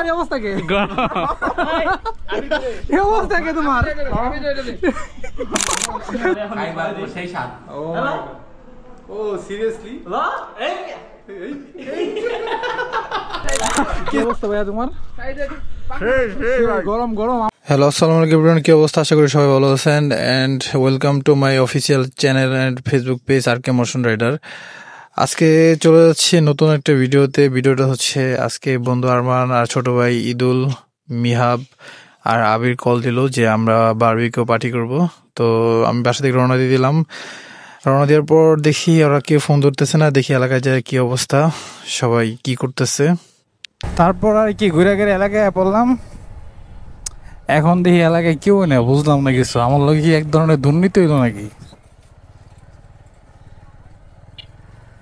তোমার অবস্থা কে এই অবস্থা কে তোমার খাইবার সেই স্বাদ ও সিরিয়াসলি কি অবস্থা ভাইয়া তোমার গরম গরম হ্যালো আসসালামু আলাইকুম এভরিওয়ান কি অবস্থা আশা করি সবাই ভালো আছেন and welcome to my official channel and Facebook page RK motion rider আজকে চলে যাচ্ছি নতুন একটা ভিডিওটা হচ্ছে আজকে বন্ধু আরমান আর ছোট ভাই ঈদুল মিহাব আর আবির কল দিল যে আমরা বারবিকিউ পার্টি করব তো আমি বাসা থেকে রওনা দিয়ে দিলাম রওনা দেওয়ার পর দেখি ওরা কেউ ফোন ধরতেছে না দেখি এলাকায় যায় কি অবস্থা সবাই কি করতেছে তারপর আর কি ঘুরে ঘুরে এলাকায় পড়লাম এখন দেখি এলাকায় কেউ নেই বুঝলাম না কিছু আমার লোক কি এক ধরনের দুর্নীতি হইল নাকি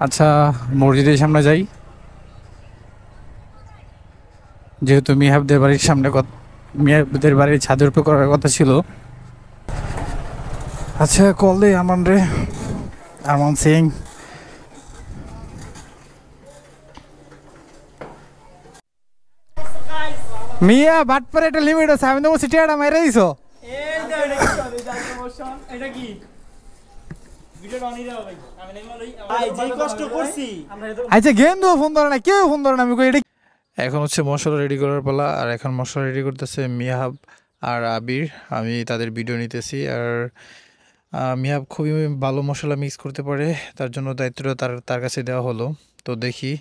আচ্ছা মসজিদের সামনে যাই যেহেতু মিহাবদের বাড়ির সামনে মিহাবদের বাড়ির ছাদের উপর করার কথা ছিল আচ্ছা কল দে আরমান সিং মিয়া বাট পরে একটা লিমিট আছে আমি তোমার সিটিয়াটা মেরে দিছো এটা কি ভিডিওটা অন দিও ভাই আমি নেই ভাই যে কষ্ট করছি আচ্ছা গেন্দু ফোন ধরে না কেউ ফোন ধরে না আমি কই এটা এখন হচ্ছে মশলা রেডি করার পালা আর এখন মশলা রেডি করতেছে মিহাব আর আবির আমি তাদের ভিডিও নিতেছি আর মিহাব খুবই ভালো মশলা মিক্স করতে পারে তার জন্য দায়িত্বটা তার কাছে দেওয়া হলো তো দেখি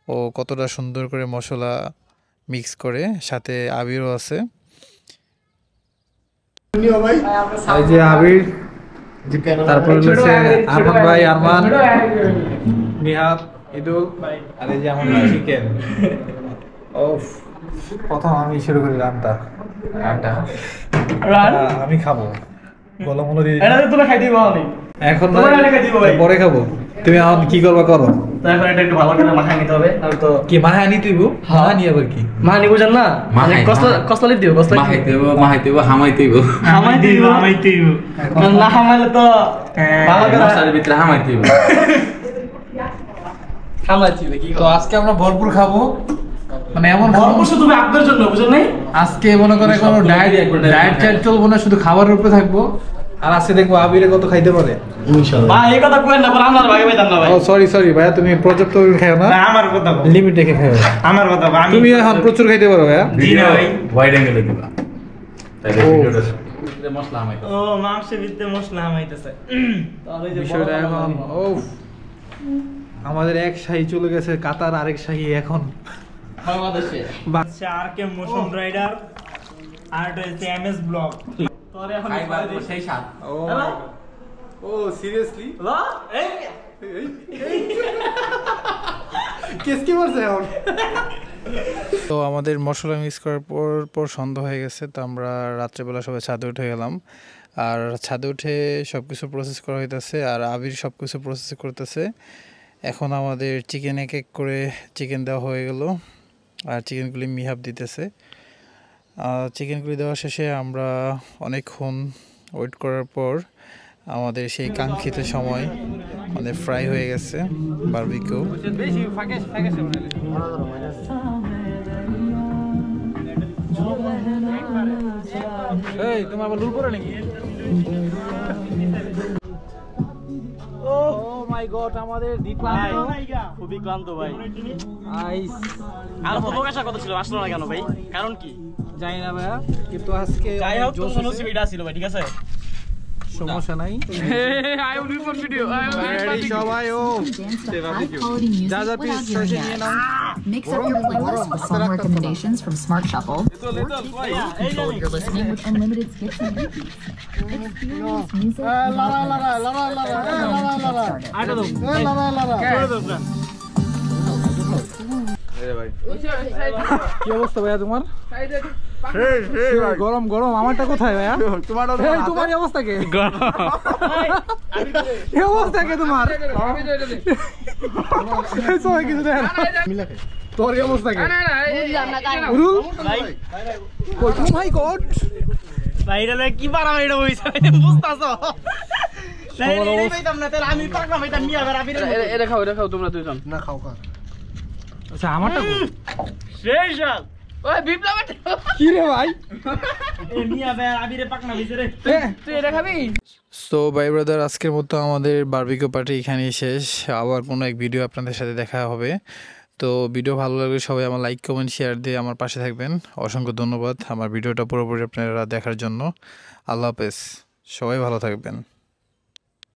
ও কতটা সুন্দর করে মশলা মিক্স করে সাথে আবিরও আছে এই যে আবির তারপর হচ্ছে আরমান ভাই আরমান মিহাব ঈদুল আর এই যে আমার চিকেন ওফ প্রথম আমি শুরু করি রান্না আমি খাবো গলা মনে দিয়ে এটা তোরা খাই দিবা আমি এখন তোরা এটা খাই দিবা ভাই পরে খাবো তুমি এখন কি করবা করো তারপর এটা একটু ভালো করে মাখায় নিতে হবে তাহলে তো কি মাহানি তুইবো মাহানি আবার কি মাহানি বুঝেন না কসলা দিও কসলা মাহাইতেইব হামাইতেইব না হামাইলে তো ভালো করে মশলার ভিতরে হামাইতেইব হামাইতেইব কি তো আজকে আমরা ভরপুর খাবো মানে এমন ভরপুর শুধু আপনাদের জন্য বুঝেন নাই আজকে মনে করে কোনো ডায়েট চাইট চলবো না শুধু খাবারের উপরে থাকবো আর আজকে দেখবো আবিরে কত খাইতে পারে ইনশাআল্লাহ ভাই এই কথা কইেন না পর আমরা ভাগে পাইতাম না ভাই ও সরি ভাইয়া তুমি পর্যাপ্ত খাও না আমার কথা লিমিট রেখে খাও আমার কথা আমি তুমি এখন প্রচুর খাইতে পারো ভাইয়া জি না ভাই হোয়াইট অ্যাঙ্গেলে দিবা তাহলে ভিডিওটা মশলা হামাইতে ও মাংসের ভিতরে মশলা হামাইতেছে তাহলে যে বিষয়টা এখন ও আমাদের এক শাহী চলে গেছে কাতার আরেক শাহী এখন বাংলাদেশে আচ্ছা আরকে মোশন রাইডার আর এটা হচ্ছে এমএস ব্লগ তোরে এখন খাইবার সেই স্বাদ ও সিরিয়াসলি লা এই কি করছে এখন তো আমাদের মশলা মিক্স করার পর সন্ধ্যা হয়ে গেছে তো আমরা রাত্রেবেলা সবাই ছাদে উঠে গেলাম আর ছাদে উঠে সবকিছু প্রসেস করা হইতেছে আর আবির সবকিছু প্রসেস করতেছে এখন আমাদের চিকেন এক করে চিকেন দেওয়া হয়ে গেল আর চিকেনগুলি মিহাব দিতেছে চিকেনগুলি দেওয়া শেষে আমরা অনেকক্ষণ ওয়েট করার পর আমাদের সেই কাঙ্ক্ষিত সময় আমাদের ফ্রাই হয়ে গেছে বারবিকিউ এই তোমার আবার লুল পড়ে নাকি ও মাই গড আমাদের খুবই ক্লান্ত ভাই আইস আর প্রকাশের কথা ছিল আসলো না কেন ভাই কারণ কি জানি না ভাইয়া কিন্তু আজকে যাই হোক তো মনোসিবিটা ছিল ভাই ঠিক আছে সমস্যা নাই I will be for video সবাই ও যা যা পিস শেষে নিয়ে নাও Mix up your playlist with song recommendations from Smart Shuffle. Control your listening with unlimited skips and repeats. Experience music কি অবস্থা ভাইয়া তোমার গরম গরম আমারটা কোথায় ভাইয়া তোমার অবস্থা কে অবস্থা কে তোমার কিছু দেখ তোর অবস্থা কে ভাই গড ভাইরা কি পারা এটা হইছে বুঝতাছো আমি পাকনা ভাইটা নিয়া বের আবির এটা খাও তোমরা দুইজন আচ্ছা আমারটা শেষ ওই বিপ্লব কি রে ভাই এ মিয়া ভাই আবিরে পাকনা হইছে রে তুই এটা খাবি সো ভাই ব্রাদার, আজকের মতো আমাদের বারবিকিউ পার্টি এখানেই শেষ। আবার কোনো এক ভিডিও আপনাদের সাথে দেখা হবে। তো ভিডিও ভালো লাগলে সবাই আমার লাইক কমেন্ট শেয়ার দিয়ে আমার পাশে থাকবেন। অসংখ্য ধন্যবাদ আমার ভিডিওটা পুরোপুরি আপনারা দেখার জন্য। আল্লাহ হাফেজ, সবাই ভালো থাকবেন।